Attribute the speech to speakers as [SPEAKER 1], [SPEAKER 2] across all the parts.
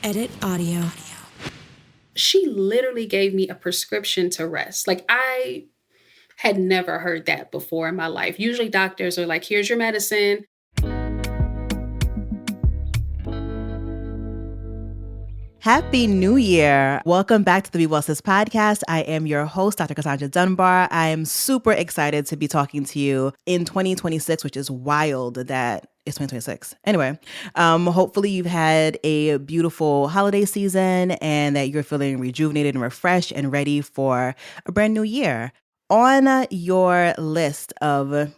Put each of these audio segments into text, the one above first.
[SPEAKER 1] Edit audio.
[SPEAKER 2] She literally gave me a prescription to rest. Like, I had never heard that before in my life. Usually doctors are like, here's your medicine.
[SPEAKER 3] Happy New Year. Welcome back to the Be Well Sis podcast. I am your host, Dr. Cassandra Dunbar. I am super excited to be talking to you in 2026, which is wild that it's 2026. Anyway, hopefully you've had a beautiful holiday season and that you're feeling rejuvenated and refreshed and ready for a brand new year. On your list of,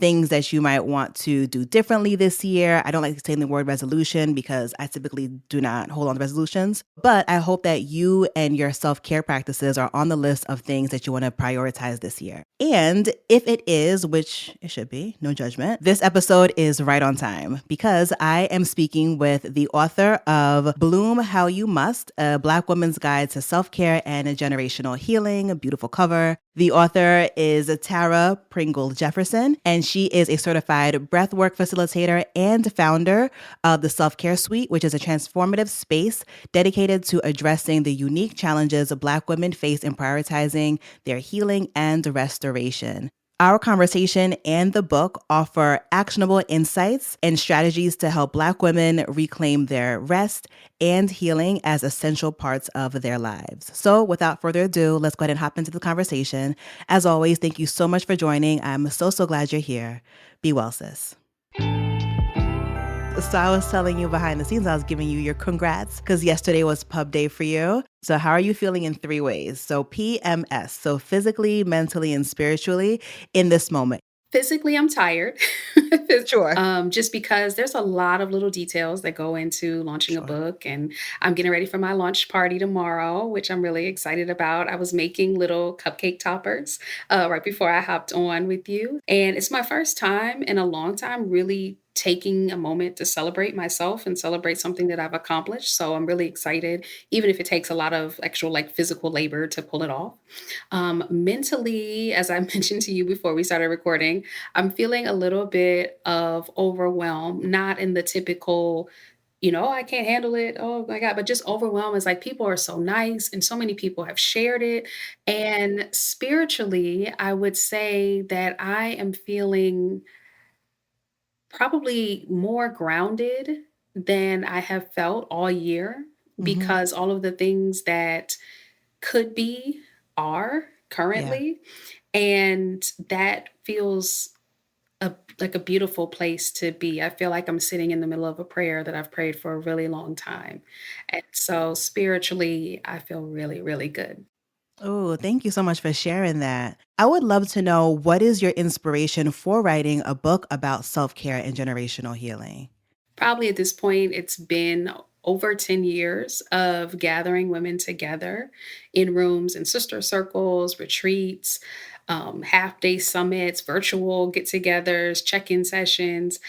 [SPEAKER 3] things that you might want to do differently this year. I don't like saying the word resolution because I typically do not hold on to resolutions, but I hope that you and your self-care practices are on the list of things that you want to prioritize this year. And if it is, which it should be, no judgment, this episode is right on time because I am speaking with the author of Bloom How You Must, a Black woman's guide to self-care and generational healing, a beautiful cover. The author is Tara Pringle Jefferson, and she is a certified breathwork facilitator and founder of the Self-Care Suite, which is a transformative space dedicated to addressing the unique challenges Black women face in prioritizing their healing and restoration. Our conversation and the book offer actionable insights and strategies to help Black women reclaim their rest and healing as essential parts of their lives. So without further ado, let's go ahead and hop into the conversation. As always, thank you so much for joining. I'm so glad you're here. Be well, sis. So I was telling you behind the scenes, I was giving you your congrats because yesterday was pub day for you. So how are you feeling in 3 ways? So PMS, so physically, mentally, and spiritually in this moment.
[SPEAKER 2] Physically, I'm tired.
[SPEAKER 3] Sure.
[SPEAKER 2] Just because there's a lot of little details that go into launching a
[SPEAKER 3] Sure.
[SPEAKER 2] book, and I'm getting ready for my launch party tomorrow, which I'm really excited about. I was making little cupcake toppers right before I hopped on with you, and it's my first time in a long time really taking a moment to celebrate myself and celebrate something that I've accomplished. So I'm really excited, even if it takes a lot of actual like physical labor to pull it off. Mentally, as I mentioned to you before we started recording, I'm feeling a little bit of overwhelm, not in the typical, I can't handle it. Oh my God. But just overwhelm is like people are so nice and so many people have shared it. And spiritually, I would say that I am feeling probably more grounded than I have felt all year
[SPEAKER 3] Mm-hmm.
[SPEAKER 2] because all of the things that could be are
[SPEAKER 3] Yeah.
[SPEAKER 2] currently. And that feels like a beautiful place to be. I feel like I'm sitting in the middle of a prayer that I've prayed for a really long time. And so spiritually, I feel really, really good.
[SPEAKER 3] Oh, thank you so much for sharing that. I would love to know, what is your inspiration for writing a book about self-care and generational healing?
[SPEAKER 2] Probably at this point, it's been over 10 years of gathering women together in rooms and sister circles, retreats, half day summits, virtual get togethers, check in sessions.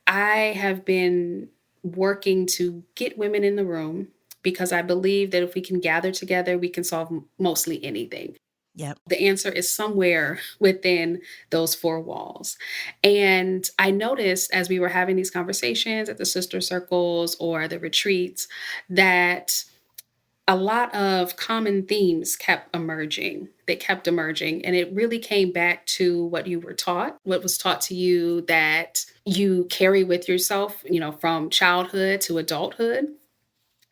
[SPEAKER 2] I have been working to get women in the room because I believe that if we can gather together, we can solve mostly anything.
[SPEAKER 3] Yep.
[SPEAKER 2] The answer is somewhere within those four walls. And I noticed as we were having these conversations at the sister circles or the retreats that a lot of common themes kept emerging. They kept emerging. And it really came back to what you were taught, what was taught to you that you carry with yourself, from childhood to adulthood.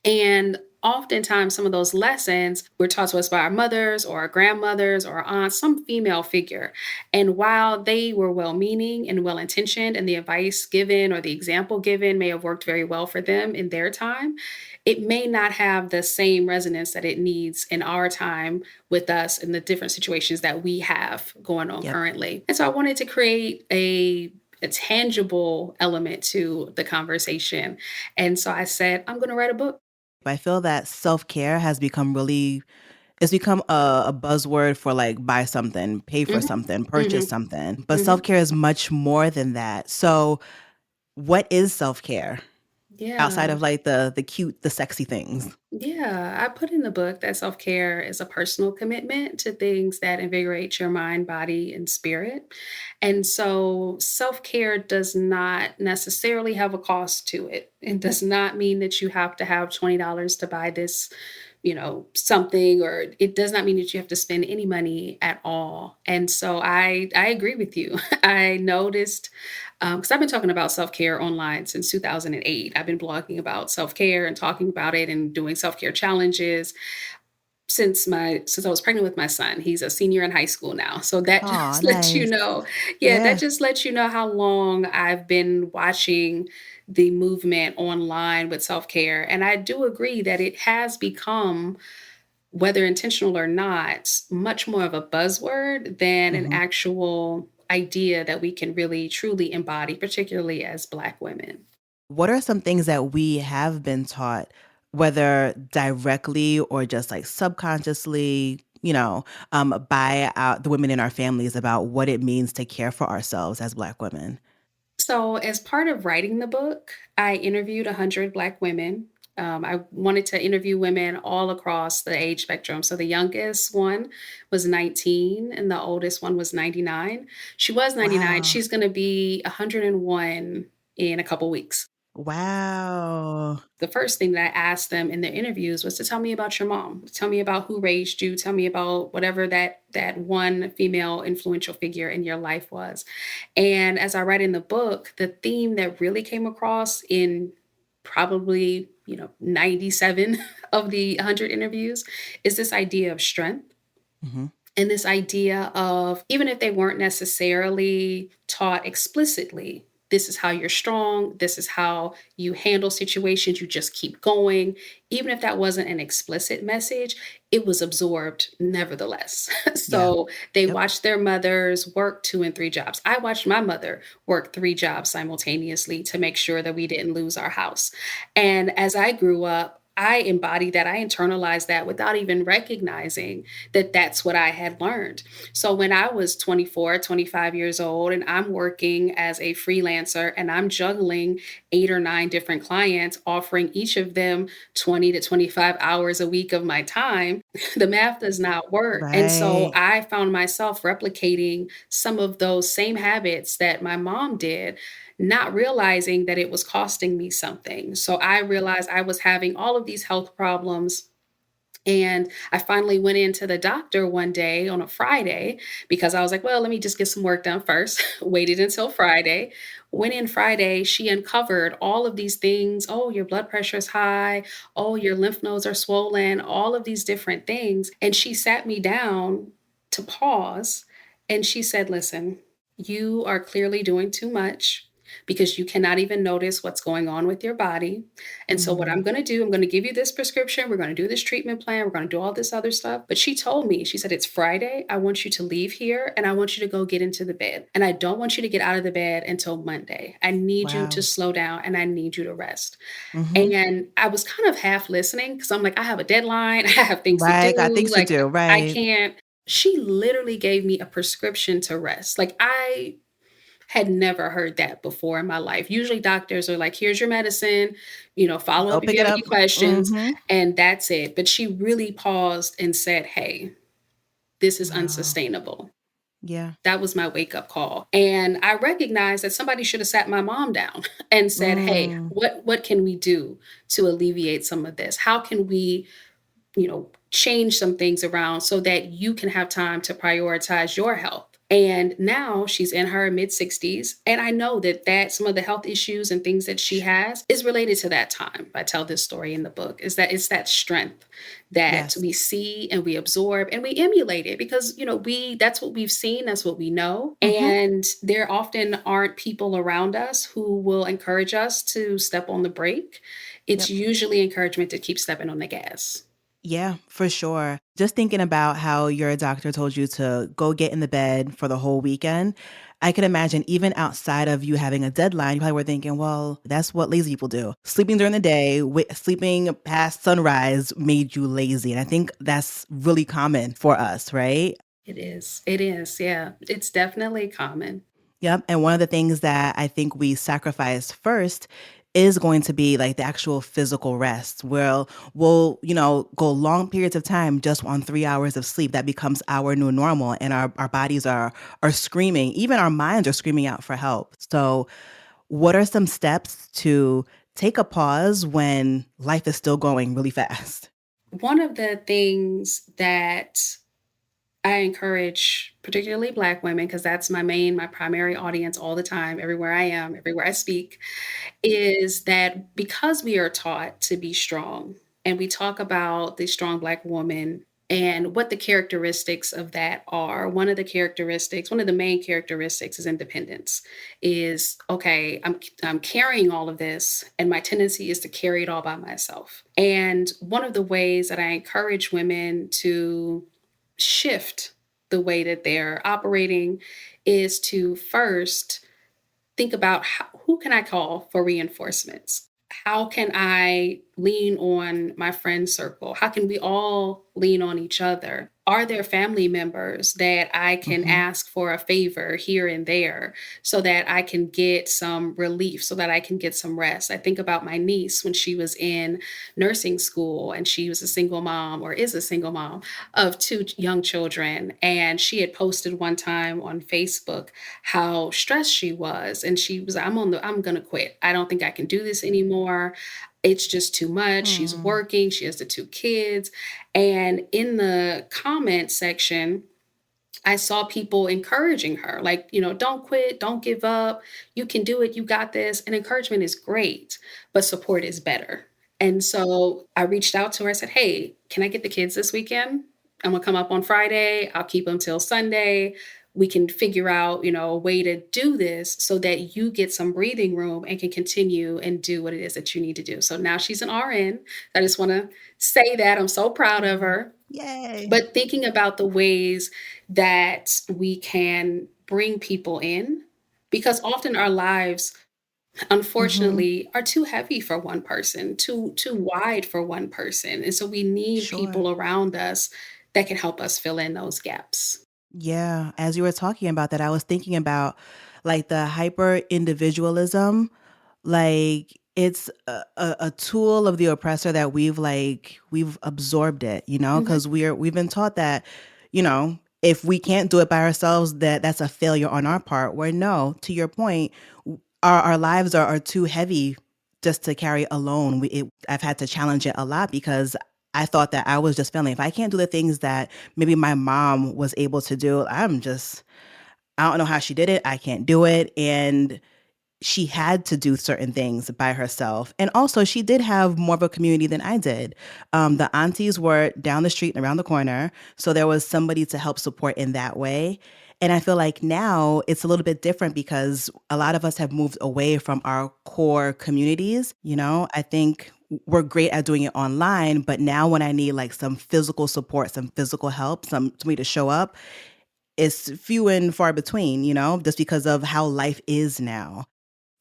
[SPEAKER 2] And oftentimes, some of those lessons were taught to us by our mothers or our grandmothers or our aunts, some female figure. And while they were well meaning and well intentioned, and the advice given or the example given may have worked very well for them in their time, it may not have the same resonance that it needs in our time with us in the different situations that we have going on
[SPEAKER 3] Yep.
[SPEAKER 2] currently. And so I wanted to create a tangible element to the conversation. And so I said, I'm going to write a book.
[SPEAKER 3] I feel that self-care has become it's become a buzzword for like buy something, pay for
[SPEAKER 2] Mhm,
[SPEAKER 3] something, purchase
[SPEAKER 2] mhm,
[SPEAKER 3] something. But
[SPEAKER 2] mhm.
[SPEAKER 3] self-care is much more than that. So what is self-care? outside
[SPEAKER 2] Yeah.
[SPEAKER 3] of like the cute, the sexy things.
[SPEAKER 2] Yeah, I put in the book that self care is a personal commitment to things that invigorate your mind, body, and spirit. And so self care does not necessarily have a cost to it. It does not mean that you have to have $20 to buy this, something, or it does not mean that you have to spend any money at all. And so I agree with you. I noticed because I've been talking about self care online since 2008. I've been blogging about self care and talking about it and doing self care challenges since I was pregnant with my son. He's a senior in high school now. So that
[SPEAKER 3] Oh,
[SPEAKER 2] just lets you
[SPEAKER 3] nice.
[SPEAKER 2] know, yeah, that
[SPEAKER 3] Yeah.
[SPEAKER 2] just lets you know how long I've been watching the movement online with self care. And I do agree that it has become, whether intentional or not, much more of a buzzword than an
[SPEAKER 3] Mhm.
[SPEAKER 2] actual idea that we can really truly embody, particularly as Black women.
[SPEAKER 3] What are some things that we have been taught, whether directly or just like subconsciously, by the women in our families about what it means to care for ourselves as Black women?
[SPEAKER 2] So, as part of writing the book, I interviewed 100 Black women. I wanted to interview women all across the age spectrum. So, the youngest one was 19 and the oldest one was 99. She was 99.
[SPEAKER 3] Wow.
[SPEAKER 2] She's going to be 101 in a couple weeks.
[SPEAKER 3] Wow.
[SPEAKER 2] The first thing that I asked them in their interviews was to tell me about your mom. Tell me about who raised you. Tell me about whatever that one female influential figure in your life was. And as I write in the book, the theme that really came across in probably, 97 of the 100 interviews is this idea of strength.
[SPEAKER 3] Mhm.
[SPEAKER 2] And this idea of, even if they weren't necessarily taught explicitly, this is how you're strong, this is how you handle situations, you just keep going. Even if that wasn't an explicit message, it was absorbed nevertheless.
[SPEAKER 3] Yeah.
[SPEAKER 2] So they
[SPEAKER 3] Yep.
[SPEAKER 2] watched their mothers work 2 and 3 jobs. I watched my mother work 3 jobs simultaneously to make sure that we didn't lose our house. And as I grew up, I embodied that, I internalized that without even recognizing that that's what I had learned. So when I was 24, 25 years old, and I'm working as a freelancer and I'm juggling 8 or 9 different clients, offering each of them 20 to 25 hours a week of my time, the math does not work. And so
[SPEAKER 3] Right.
[SPEAKER 2] I found myself replicating some of those same habits that my mom did, not realizing that it was costing me something. So I realized I was having all of these health problems, and I finally went into the doctor one day on a Friday because I was like, well, let me just get some work done first. Waited until Friday. Went in Friday. She uncovered all of these things. Oh, your blood pressure is high. Oh, your lymph nodes are swollen. All of these different things. And she sat me down to pause and she said, listen, you are clearly doing too much because you cannot even notice what's going on with your body. And so what I'm
[SPEAKER 3] Mhm.
[SPEAKER 2] going to do, I'm going to give you this prescription. We're going to do this treatment plan. We're going to do all this other stuff. But she told me, she said, it's Friday. I want you to leave here and I want you to go get into the bed. And I don't want you to get out of the bed until Monday. I need you to
[SPEAKER 3] Wow.
[SPEAKER 2] slow down and I need you to rest.
[SPEAKER 3] Mhm.
[SPEAKER 2] And I was kind of half listening because I'm like, I have a deadline. I have things to
[SPEAKER 3] Right, got
[SPEAKER 2] do.
[SPEAKER 3] things to
[SPEAKER 2] Like,
[SPEAKER 3] do,
[SPEAKER 2] I
[SPEAKER 3] right.
[SPEAKER 2] can't. She literally gave me a prescription to rest. Like, I had never heard that before in my life. Usually doctors are like, here's your medicine, follow
[SPEAKER 3] Go
[SPEAKER 2] up if
[SPEAKER 3] pick
[SPEAKER 2] you
[SPEAKER 3] it
[SPEAKER 2] have
[SPEAKER 3] up.
[SPEAKER 2] any questions,
[SPEAKER 3] Mhm.
[SPEAKER 2] and that's it. But she really paused and said, hey, this is
[SPEAKER 3] Wow.
[SPEAKER 2] unsustainable.
[SPEAKER 3] Yeah.
[SPEAKER 2] That was my wake up call. And I recognized that somebody should have sat my mom down and said, hey,
[SPEAKER 3] Mm.
[SPEAKER 2] what can we do to alleviate some of this? How can we, change some things around so that you can have time to prioritize your health. And now she's in her mid 60s. And I know that some of the health issues and things that she has is related to that time. I tell this story in the book, is that it's that strength that
[SPEAKER 3] Yes.
[SPEAKER 2] we see and we absorb and we emulate it because, that's what we've seen, that's what we know.
[SPEAKER 3] Mhm.
[SPEAKER 2] And there often aren't people around us who will encourage us to step on the brake. It's
[SPEAKER 3] Yep.
[SPEAKER 2] usually encouragement to keep stepping on the gas.
[SPEAKER 3] Yeah, for sure. Just thinking about how your doctor told you to go get in the bed for the whole weekend, I can imagine even outside of you having a deadline, you probably were thinking, well, that's what lazy people do. Sleeping during the day, sleeping past sunrise made you lazy. And I think that's really common for us, right?
[SPEAKER 2] It is. It is. Yeah. It's definitely common.
[SPEAKER 3] Yep. And one of the things that I think we sacrifice first is going to be like the actual physical rest where we'll, go long periods of time just on 3 hours of sleep. That becomes our new normal. And our bodies are screaming, even our minds are screaming out for help. So what are some steps to take a pause when life is still going really fast?
[SPEAKER 2] One of the things that I encourage particularly Black women, because that's my primary audience all the time, everywhere I am, everywhere I speak, is that because we are taught to be strong and we talk about the strong Black woman and what the characteristics of that are, one of the main characteristics is independence. Is okay, I'm carrying all of this, and my tendency is to carry it all by myself. And one of the ways that I encourage women to shift the way that they're operating is to first think about who can I call for reinforcements? How can I lean on my friend circle? How can we all lean on each other? Are there family members that I can
[SPEAKER 3] Hmm.
[SPEAKER 2] ask for a favor here and there so that I can get some relief, so that I can get some rest? I think about my niece when she was in nursing school and she was a single mom, or is a single mom of two young children. And she had posted one time on Facebook how stressed she was. And she was, I'm gonna quit. I don't think I can do this anymore. It's just too much. She's
[SPEAKER 3] Mm.
[SPEAKER 2] working, she has the two kids. And in the comment section, I saw people encouraging her, like, don't quit, don't give up. You can do it. You got this. And encouragement is great, but support is better. And so I reached out to her. I said, hey, can I get the kids this weekend? I'm going to come up on Friday. I'll keep them till Sunday. We can figure out, a way to do this so that you get some breathing room and can continue and do what it is that you need to do. So now she's an RN. I just want to say that I'm so proud of
[SPEAKER 3] Mm.
[SPEAKER 2] her.
[SPEAKER 3] Yay.
[SPEAKER 2] But thinking about the ways that we can bring people in, because often our lives,
[SPEAKER 3] Hmm.
[SPEAKER 2] unfortunately, are too heavy for one person, too wide for one person. And so we need
[SPEAKER 3] Sure.
[SPEAKER 2] people around us that can help us fill in those gaps.
[SPEAKER 3] Yeah, as you were talking about that, I was thinking about like the hyper individualism. Like it's a tool of the oppressor that we've absorbed it,
[SPEAKER 2] Mhm.
[SPEAKER 3] because we've been taught that, if we can't do it by ourselves, that's a failure on our part. Where no, to your point, our lives are too heavy just to carry alone. I've had to challenge it a lot because I thought that I was just failing. If I can't do the things that maybe my mom was able to do, I don't know how she did it. I can't do it. And she had to do certain things by herself. And also, she did have more of a community than I did. The aunties were down the street and around the corner. So there was somebody to help support in that way. And I feel like now it's a little bit different because a lot of us have moved away from our core communities. I think we're great at doing it online, but now when I need like some physical support, some physical help, somebody to show up, it's few and far between, just because of how life is now.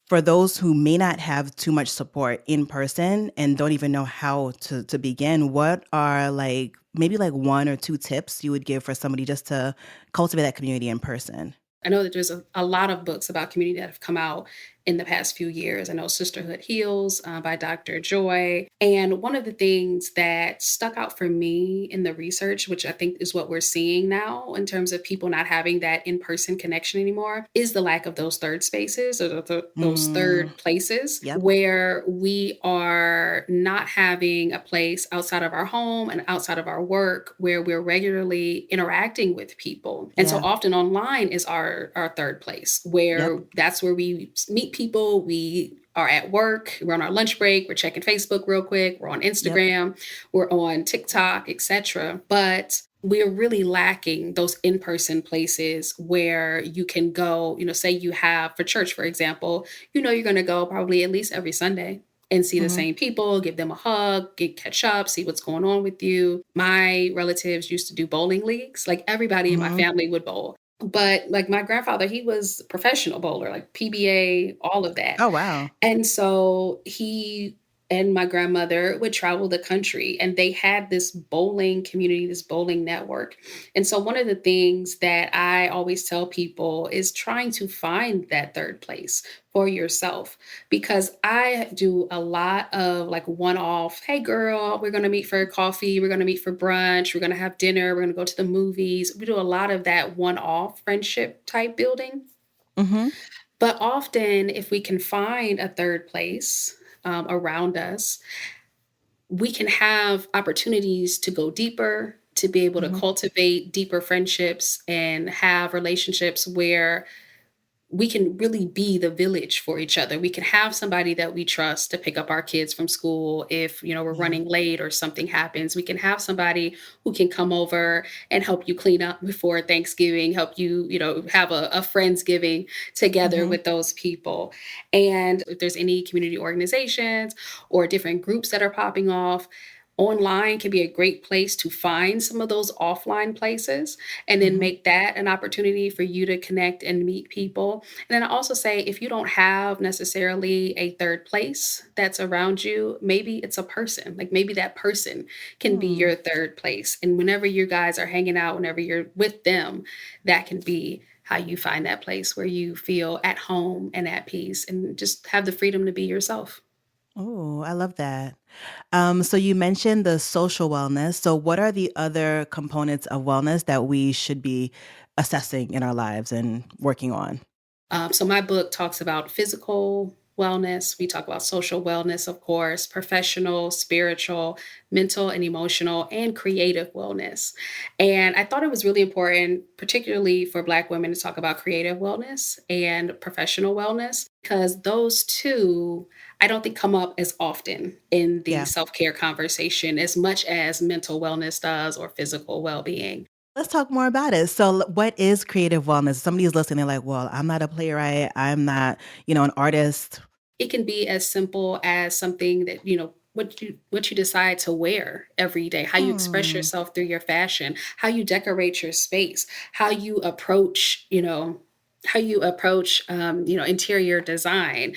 [SPEAKER 3] For those who may not have too much support in person and don't even know how to begin, what are like maybe like one or two tips you would give for somebody just to cultivate that community in person?
[SPEAKER 2] I know that there's a lot of books about community that have come out in the past few years. I know Sisterhood Heals by Dr. Joy. And one of the things that stuck out for me in the research, which I think is what we're seeing now in terms of people not having that in person connection anymore, is the lack of those third spaces, or those
[SPEAKER 3] Mm,
[SPEAKER 2] third places
[SPEAKER 3] yep.
[SPEAKER 2] where we are not having a place outside of our home and outside of our work where we're regularly interacting with people. And so
[SPEAKER 3] Yeah.
[SPEAKER 2] often online is our third place,
[SPEAKER 3] Yep.
[SPEAKER 2] where that's where we meet people. We are at work, we're on our lunch break, we're checking Facebook real quick, we're on
[SPEAKER 3] Yep.
[SPEAKER 2] Instagram, we're on TikTok, etc. But we're really lacking those in-person places where you can go, say you have for church, for example, you're going to go probably at least every Sunday and see the
[SPEAKER 3] Hmm.
[SPEAKER 2] same people, give them a hug, catch up, see what's going on with you. My relatives used to do bowling leagues. Like everybody in my
[SPEAKER 3] Hmm.
[SPEAKER 2] family would bowl. But like my grandfather, he was a professional bowler, like PBA, all of that.
[SPEAKER 3] Oh wow.
[SPEAKER 2] And so he and my grandmother would travel the country, and they had this bowling community, this bowling network. And so one of the things that I always tell people is trying to find that third place for yourself, because I do a lot of like one off, hey girl, we're going to meet for coffee, we're going to meet for brunch, we're going to have dinner, we're going to go to the movies. We do a lot of that one off friendship type building.
[SPEAKER 3] Mhm.
[SPEAKER 2] But often, if we can find a third place around us, we can have opportunities to go deeper, to be able to
[SPEAKER 3] Mhm.
[SPEAKER 2] cultivate deeper friendships and have relationships where we can really be the village for each other. We can have somebody that we trust to pick up our kids from school if, we're
[SPEAKER 3] Yeah.
[SPEAKER 2] running late or something happens. We can have somebody who can come over and help you clean up before Thanksgiving, help you, have a Friendsgiving together
[SPEAKER 3] Mhm.
[SPEAKER 2] with those people. And if there's any community organizations or different groups that are popping off, online can be a great place to find some of those offline places and then
[SPEAKER 3] Mhm.
[SPEAKER 2] make that an opportunity for you to connect and meet people. And then I also say, if you don't have necessarily a third place that's around you, maybe it's a person. Like maybe that person can be
[SPEAKER 3] Hmm.
[SPEAKER 2] your third place. And whenever you guys are hanging out, whenever you're with them, that can be how you find that place where you feel at home and at peace and just have the freedom to be yourself.
[SPEAKER 3] Oh, I love that. So you mentioned the social wellness. So what are the other components of wellness that we should be assessing in our lives and working on?
[SPEAKER 2] So my book talks about physical wellness. We talk about social wellness, of course, professional, spiritual, mental and emotional, and creative wellness. And I thought it was really important, particularly for Black women, to talk about creative wellness and professional wellness, because those two, I don't think come up as often in the
[SPEAKER 3] Yeah.
[SPEAKER 2] self care conversation as much as mental wellness does or physical well being.
[SPEAKER 3] Let's talk more about it. So, what is creative wellness? Somebody's listening, they're like, well, I'm not a playwright. I'm not, an artist.
[SPEAKER 2] It can be as simple as something that, what you decide to wear every day, how you express
[SPEAKER 3] Hmm.
[SPEAKER 2] yourself through your fashion, how you decorate your space, how you approach, interior design.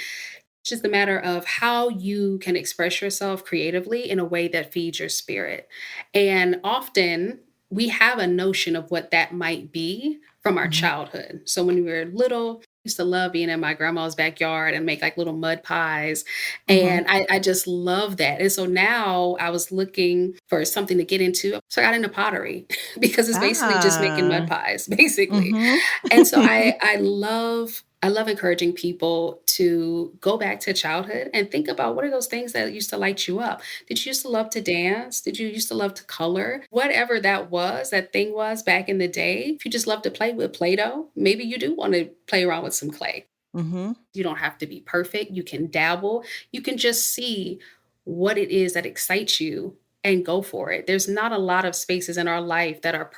[SPEAKER 2] It's just a matter of how you can express yourself creatively in a way that feeds your spirit. And often we have a notion of what that might be from our
[SPEAKER 3] Hmm.
[SPEAKER 2] childhood. So when we were little, I used to love being in my grandma's backyard and make like little mud pies.
[SPEAKER 3] Hmm.
[SPEAKER 2] And I just love that. And so now I was looking for something to get into. So I got into pottery because it's basically just making mud
[SPEAKER 3] Ah.
[SPEAKER 2] pies, basically.
[SPEAKER 3] Hmm.
[SPEAKER 2] And so I love encouraging people to go back to childhood and think about what are those things that used to light you up? Did you used to love to dance? Did you used to love to color? Whatever that was, that thing was back in the day. If you just love to play with Play-Doh, maybe you do want to play around with some clay.
[SPEAKER 3] Hmm.
[SPEAKER 2] You don't have to be perfect. You can dabble. You can just see what it is that excites you and go for it. There's not a lot of spaces in our life that are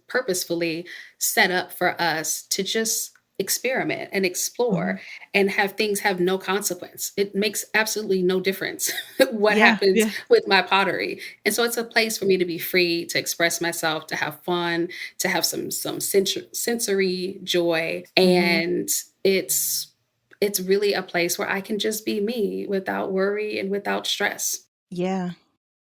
[SPEAKER 2] purposefully set up for us to just experiment and
[SPEAKER 3] Hmm.
[SPEAKER 2] explore and have things have no consequence. It makes absolutely no difference what
[SPEAKER 3] Yeah.
[SPEAKER 2] happens
[SPEAKER 3] Yeah.
[SPEAKER 2] with my pottery. And so it's a place for me to be free, to express myself, to have fun, to have some sensory joy.
[SPEAKER 3] Hmm.
[SPEAKER 2] And it's really a place where I can just be me without worry and without stress.
[SPEAKER 3] Yeah.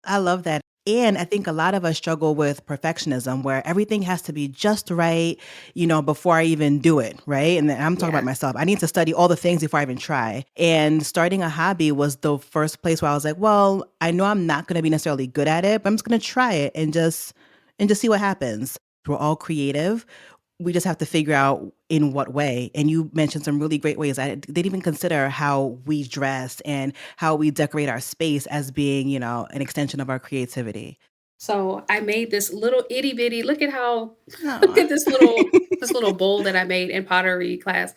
[SPEAKER 3] I love that. And I think a lot of us struggle with perfectionism where everything has to be just right, before I even do it, right? And then I'm talking about
[SPEAKER 2] Yeah.
[SPEAKER 3] myself. I need to study all the things before I even try. And starting a hobby was the first place where I was like, well, I know I'm not going to be necessarily good at it, but I'm just going to try it and just see what happens. We're all creative. We just have to figure out in what way. And you mentioned some really great ways. I didn't even consider how we dress and how we decorate our space as being, an extension of our creativity.
[SPEAKER 2] So I made this little itty bitty, look at how look
[SPEAKER 3] Aw.
[SPEAKER 2] at this little bowl that I made in pottery class.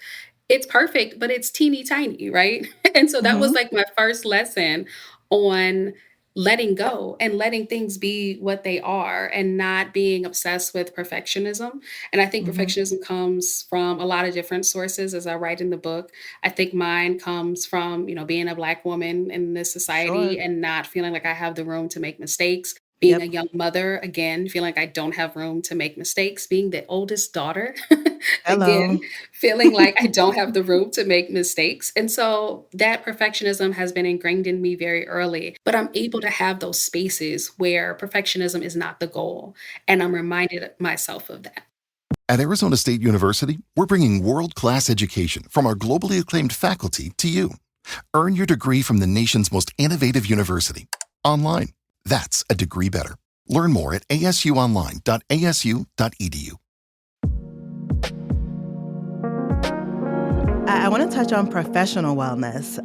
[SPEAKER 2] It's perfect, but it's teeny tiny, right? And so that was
[SPEAKER 3] Mhm.
[SPEAKER 2] like my first lesson on letting go and letting things be what they are and not being obsessed with perfectionism. And I think
[SPEAKER 3] Mhm.
[SPEAKER 2] perfectionism comes from a lot of different sources, as I write in the book. I think mine comes from, being a Black woman in this society
[SPEAKER 3] Sure.
[SPEAKER 2] and not feeling like I have the room to make mistakes. being a
[SPEAKER 3] Yep.
[SPEAKER 2] young mother, again, feeling like I don't have room to make mistakes, being the oldest daughter,
[SPEAKER 3] Hello.
[SPEAKER 2] again, feeling like I don't have the room to make mistakes. And so that perfectionism has been ingrained in me very early, but I'm able to have those spaces where perfectionism is not the goal. And I'm reminded myself of that.
[SPEAKER 1] At Arizona State University, we're bringing world-class education from our globally acclaimed faculty to you. Earn your degree from the nation's most innovative university online. That's a degree better. Learn more at asuonline.asu.edu.
[SPEAKER 3] I want to touch on professional wellness.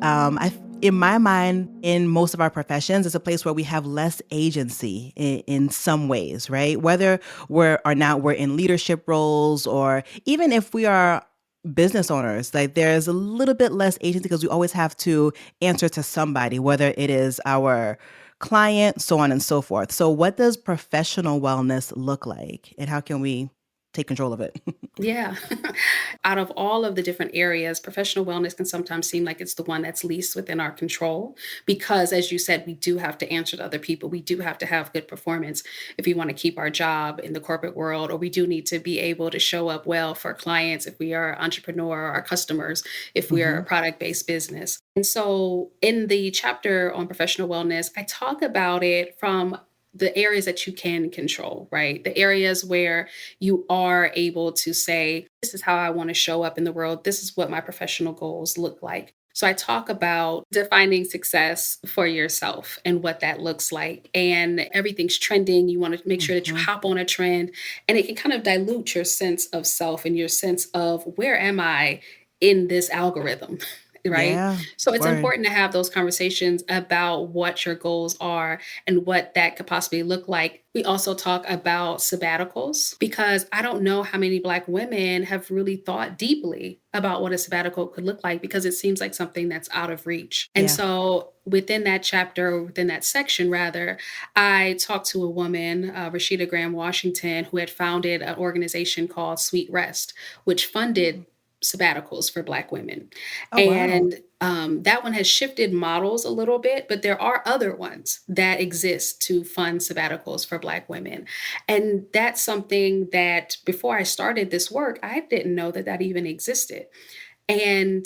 [SPEAKER 3] In my mind, in most of our professions, it's a place where we have less agency in some ways, right? Whether we're in leadership roles, or even if we are business owners, like there's a little bit less agency because we always have to answer to somebody, whether it is our client, so on and so forth. So, what does professional wellness look like, and how can we take control of it?
[SPEAKER 2] Yeah. Out of all of the different areas, professional wellness can sometimes seem like it's the one that's least within our control because, as you said, we do have to answer to other people. We do have to have good performance if we want to keep our job in the corporate world, or we do need to be able to show up well for clients if we are an entrepreneur, or our customers if we are a
[SPEAKER 3] Hmm.
[SPEAKER 2] product based business. And so, in the chapter on professional wellness, I talk about it from the areas that you can control, right? The areas where you are able to say, this is how I want to show up in the world. This is what my professional goals look like. So I talk about defining success for yourself and what that looks like. And everything's trending. You want to make sure that you
[SPEAKER 3] Hmm.
[SPEAKER 2] hop on a trend, and it can kind of dilute your sense of self and your sense of where am I in this algorithm? Right.
[SPEAKER 3] Yeah.
[SPEAKER 2] So it's
[SPEAKER 3] Word.
[SPEAKER 2] important to have those conversations about what your goals are and what that could possibly look like. We also talk about sabbaticals because I don't know how many Black women have really thought deeply about what a sabbatical could look like because it seems like something that's out of reach. And
[SPEAKER 3] Yeah.
[SPEAKER 2] so within that chapter, or within that section rather, I talked to a woman, Rashida Graham Washington, who had founded an organization called Sweet Rest, which funded sabbaticals for Black women.
[SPEAKER 3] Oh, wow.
[SPEAKER 2] And that one has shifted models a little bit, but there are other ones that exist to fund sabbaticals for Black women. And that's something that before I started this work, I didn't know that that even existed. And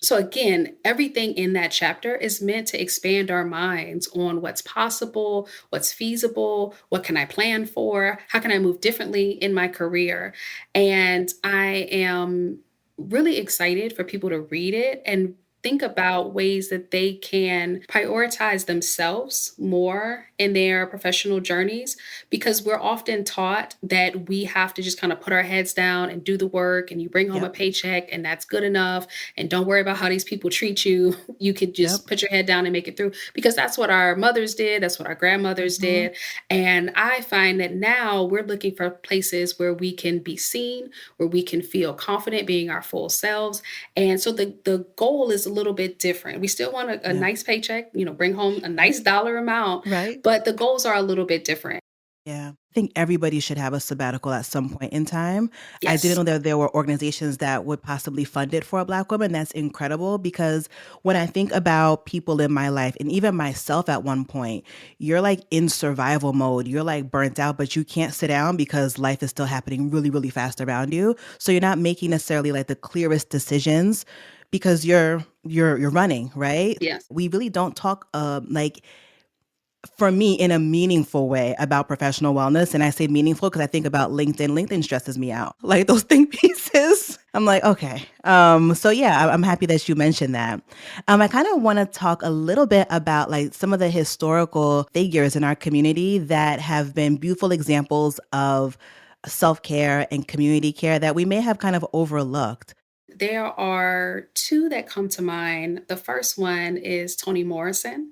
[SPEAKER 2] so, again, everything in that chapter is meant to expand our minds on what's possible, what's feasible, what can I plan for, how can I move differently in my career. And I am really excited for people to read it and think about ways that they can prioritize themselves more in their professional journeys because we're often taught that we have to just kind of put our heads down and do the work and you bring home a
[SPEAKER 3] Yep.
[SPEAKER 2] paycheck and that's good enough and don't worry about how these people treat you. You could
[SPEAKER 3] Yep.
[SPEAKER 2] just put your head down and make it through because that's what our mothers did, that's what our grandmothers
[SPEAKER 3] Mhm.
[SPEAKER 2] did. And I find that now we're looking for places where we can be seen, where we can feel confident being our full selves. And so the goal is a little bit different. We still want a
[SPEAKER 3] Yeah.
[SPEAKER 2] nice paycheck, bring home a nice dollar amount,
[SPEAKER 3] Right?
[SPEAKER 2] but the goals are a little bit different.
[SPEAKER 3] Yeah. I think everybody should have a sabbatical at some point in time. I didn't
[SPEAKER 2] Yes.
[SPEAKER 3] know that there were organizations that would possibly fund it for a Black woman. That's incredible because when I think about people in my life and even myself at one point, you're like in survival mode. You're like burnt out, but you can't sit down because life is still happening really, really fast around you. So you're not making necessarily like the clearest decisions because you're running, right?
[SPEAKER 2] Yes.
[SPEAKER 3] We really don't talk like for me in a meaningful way about professional wellness. And I say meaningful because I think about LinkedIn. LinkedIn stresses me out. Like those think pieces. I'm like, okay. So yeah, I'm happy that you mentioned that. I kind of want to talk a little bit about like some of the historical figures in our community that have been beautiful examples of self-care and community care that we may have kind of overlooked.
[SPEAKER 2] There are two that come to mind. The first one is Toni Morrison.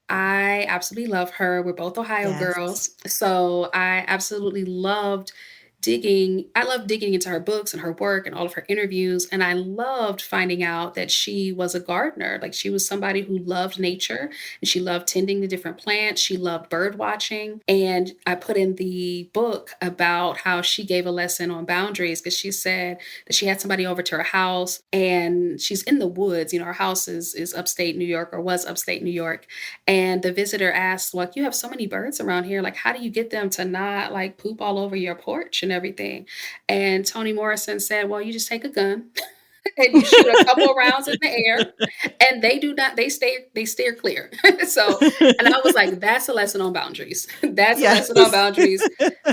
[SPEAKER 2] I absolutely love her. We're both Ohio
[SPEAKER 3] Yes.
[SPEAKER 2] girls. So I absolutely loved love digging into her books and her work and all of her interviews. And I loved finding out that she was a gardener. Like she was somebody who loved nature and she loved tending to different plants. She loved bird watching. And I put in the book about how she gave a lesson on boundaries because she said that she had somebody over to her house and she's in the woods. Her house is upstate New York, or was upstate New York. And the visitor asked, like, you have so many birds around here. Like, how do you get them to not like poop all over your porch and everything? And Toni Morrison said, well, you just take a gun and you shoot a couple rounds in the air and they steer clear. So, and I was like, that's a lesson on boundaries. That's a
[SPEAKER 3] Yes.
[SPEAKER 2] lesson on boundaries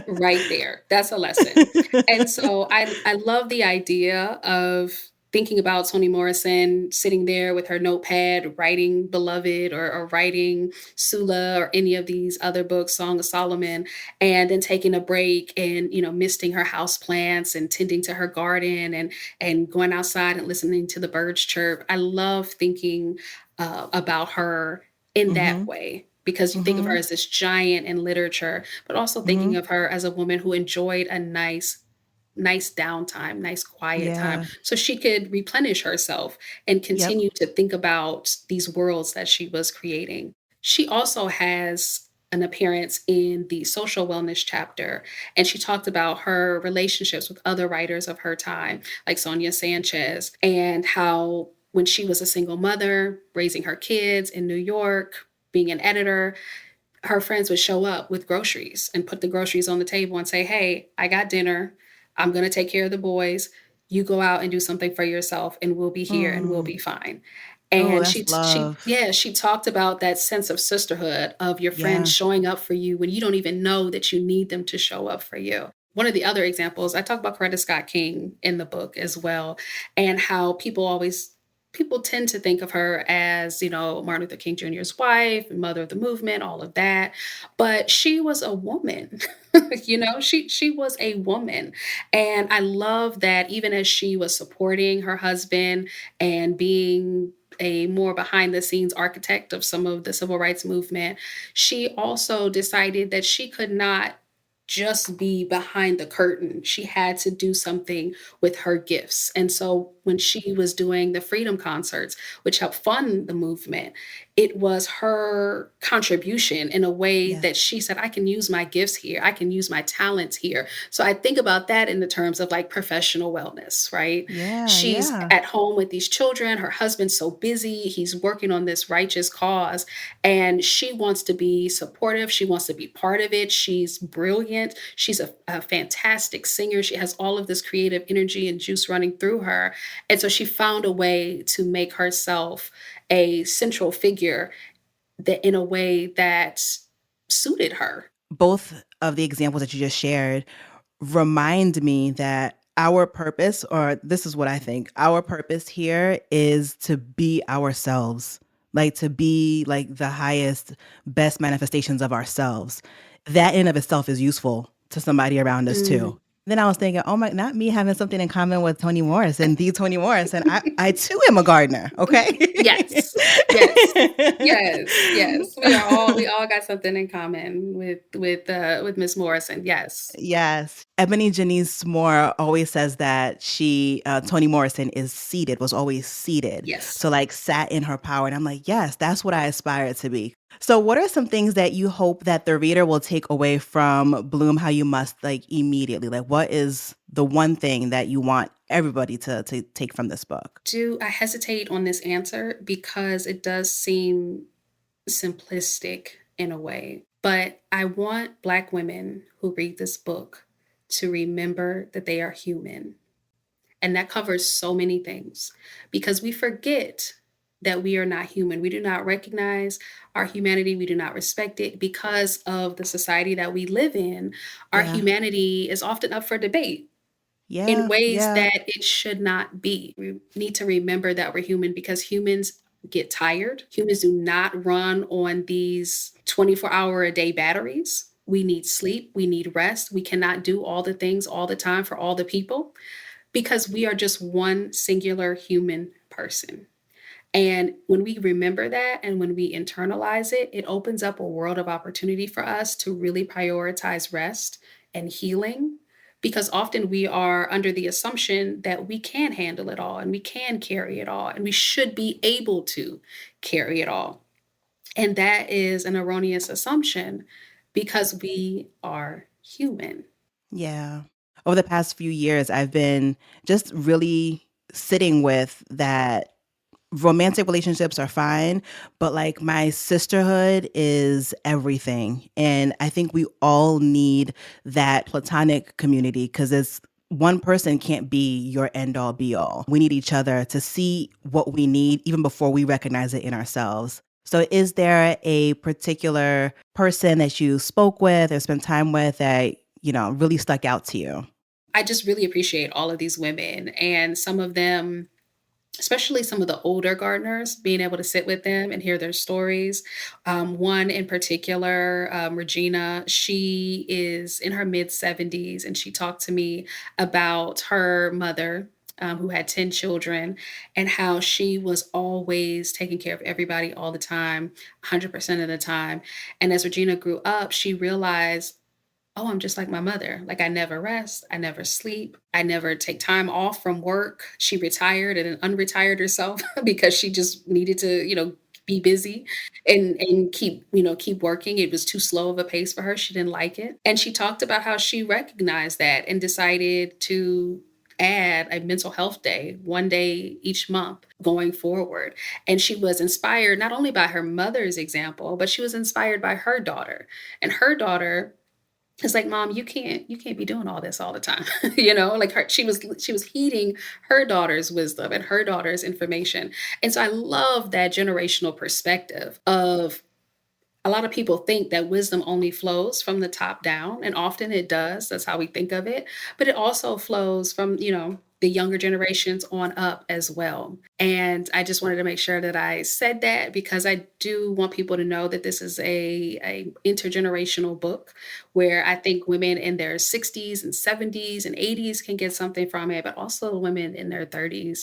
[SPEAKER 2] right there. That's a lesson. And so I love the idea of thinking about Toni Morrison sitting there with her notepad, writing Beloved or writing Sula or any of these other books, Song of Solomon, and then taking a break and, misting her house plants and tending to her garden and going outside and listening to the birds chirp. I love thinking about her in that way, because you think of her as this giant in literature, but also thinking of her as a woman who enjoyed a nice downtime, nice quiet time,
[SPEAKER 3] Yeah.
[SPEAKER 2] so she could replenish herself and
[SPEAKER 3] Yep.
[SPEAKER 2] continue to think about these worlds that she was creating. She also has an appearance in the social wellness chapter, and she talked about her relationships with other writers of her time, like Sonia Sanchez, and how when she was a single mother, raising her kids in New York, being an editor, her friends would show up with groceries and put the groceries on the table and say, hey, I got dinner. I'm going to take care of the boys. You go out and do something for yourself and we'll be here and we'll
[SPEAKER 3] Mm.
[SPEAKER 2] be fine.
[SPEAKER 3] Oh,
[SPEAKER 2] And
[SPEAKER 3] that's love.
[SPEAKER 2] she talked about that sense of sisterhood of your friends
[SPEAKER 3] Yeah.
[SPEAKER 2] showing up for you when you don't even know that you need them to show up for you. One of the other examples, I talk about Coretta Scott King in the book as well, and how people tend to think of her as, Martin Luther King Jr.'s wife and mother of the movement, all of that. But she was a woman. She was a woman. And I love that even as she was supporting her husband and being a more behind the scenes architect of some of the civil rights movement, she also decided that she could not just be behind the curtain. She had to do something with her gifts. And so when she was doing the freedom concerts, which helped fund the movement, it was her contribution in a way
[SPEAKER 3] Yes.
[SPEAKER 2] that she said, I can use my gifts here. I can use my talents here. So I think about that in the terms of like professional wellness, right?
[SPEAKER 3] Yeah.
[SPEAKER 2] She's
[SPEAKER 3] Yeah.
[SPEAKER 2] at home with these children. Her husband's so busy. He's working on this righteous cause. And she wants to be supportive. She wants to be part of it. She's brilliant. She's a fantastic singer. She has all of this creative energy and juice running through her. And so she found a way to make herself a central figure that in a way that suited her.
[SPEAKER 3] Both of the examples that you just shared remind me that our purpose, or this is what I think, our purpose here is to be ourselves, like to be like the highest, best manifestations of ourselves. That in of itself is useful to somebody around us too.
[SPEAKER 2] Mm.
[SPEAKER 3] Then I was thinking, oh my, not me having something in common with Toni Morrison, the Toni Morrison. I too am a gardener, okay?
[SPEAKER 2] Yes. Yes. Yes. Yes. We all got something in common with Miss Morrison. Yes.
[SPEAKER 3] Yes. Ebony Janice Moore always says that Toni Morrison was always seated.
[SPEAKER 2] Yes.
[SPEAKER 3] So like sat in her power. And I'm like, yes, that's what I aspire to be. So what are some things that you hope that the reader will take away from Bloom How You Must, like immediately? Like what is the one thing that you want everybody to take from this book?
[SPEAKER 2] Do I hesitate on this answer because it does seem simplistic in a way, but I want Black women who read this book to remember that they are human. And that covers so many things because we forget that we are not human. We do not recognize our humanity. We do not respect it because of the society that we live in. Our
[SPEAKER 3] Yeah.
[SPEAKER 2] humanity is often up for debate in
[SPEAKER 3] Yeah.
[SPEAKER 2] ways
[SPEAKER 3] Yeah.
[SPEAKER 2] that it should not be. We need to remember that we're human because humans get tired. Humans do not run on these 24-hour-a-day batteries. We need sleep. We need rest. We cannot do all the things all the time for all the people because we are just one singular human person. And when we remember that and when we internalize it, it opens up a world of opportunity for us to really prioritize rest and healing because often we are under the assumption that we can handle it all and we can carry it all and we should be able to carry it all. And that is an erroneous assumption because we are human.
[SPEAKER 3] Yeah. Over the past few years, I've been just really sitting with that romantic relationships are fine, but like my sisterhood is everything. And I think we all need that platonic community because it's one person can't be your end all be all. We need each other to see what we need even before we recognize it in ourselves. So is there a particular person that you spoke with or spent time with that, really stuck out to you?
[SPEAKER 2] I just really appreciate all of these women, and some of them, especially some of the older gardeners, being able to sit with them and hear their stories. One in particular, Regina, she is in her mid 70s, and she talked to me about her mother. Who had 10 children, and how she was always taking care of everybody all the time, 100% of the time. And as Regina grew up, she realized, oh, I'm just like my mother. Like, I never rest. I never sleep. I never take time off from work. She retired and then unretired herself because she just needed to, be busy and keep working. It was too slow of a pace for her. She didn't like it. And she talked about how she recognized that and decided to add a mental health day, one day each month going forward. And she was inspired not only by her mother's example, but she was inspired by her daughter. And her daughter, it's like, Mom, you can't be doing all this all the time. Like she was heeding her daughter's wisdom and her daughter's information. And so I love that generational perspective of, a lot of people think that wisdom only flows from the top down, and often it does. That's how we think of it. But it also flows from, the younger generations on up as well. And I just wanted to make sure that I said that because I do want people to know that this is a intergenerational book where I think women in their 60s and 70s and 80s can get something from it, but also women in their 30s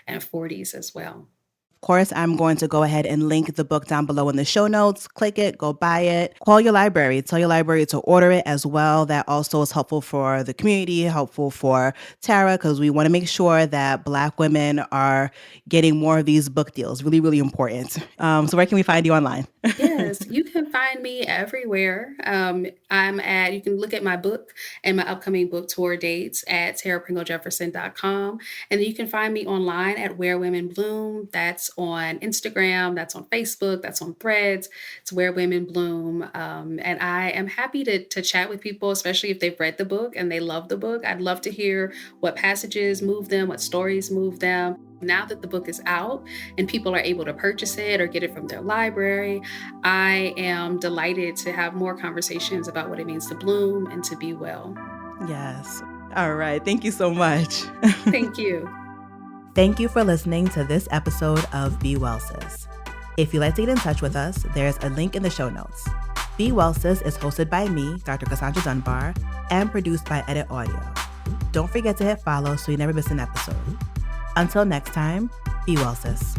[SPEAKER 2] and 40s as well.
[SPEAKER 3] Of course, I'm going to go ahead and link the book down below in the show notes. Click it, go buy it. Call your library. Tell your library to order it as well. That also is helpful for the community, helpful for Tara, because we want to make sure that Black women are getting more of these book deals. Really, really important. So where can we find you online?
[SPEAKER 2] Yes, you can find me everywhere. You can look at my book and my upcoming book tour dates at TaraPringleJefferson.com. And then you can find me online at Where Women Bloom. That's on Instagram, that's on Facebook, that's on Threads. It's Where Women Bloom. And I am happy to chat with people, especially if they've read the book and they love the book. I'd love to hear what passages move them, what stories move them. Now that the book is out and people are able to purchase it or get it from their library, I am delighted to have more conversations about what it means to bloom and to be well.
[SPEAKER 3] Yes. All right. Thank you so much.
[SPEAKER 2] Thank you.
[SPEAKER 3] Thank you for listening to this episode of Be Well Sis. If you'd like to get in touch with us, there's a link in the show notes. Be Well Sis is hosted by me, Dr. Cassandra Dunbar, and produced by Edit Audio. Don't forget to hit follow so you never miss an episode. Until next time, be well, sis.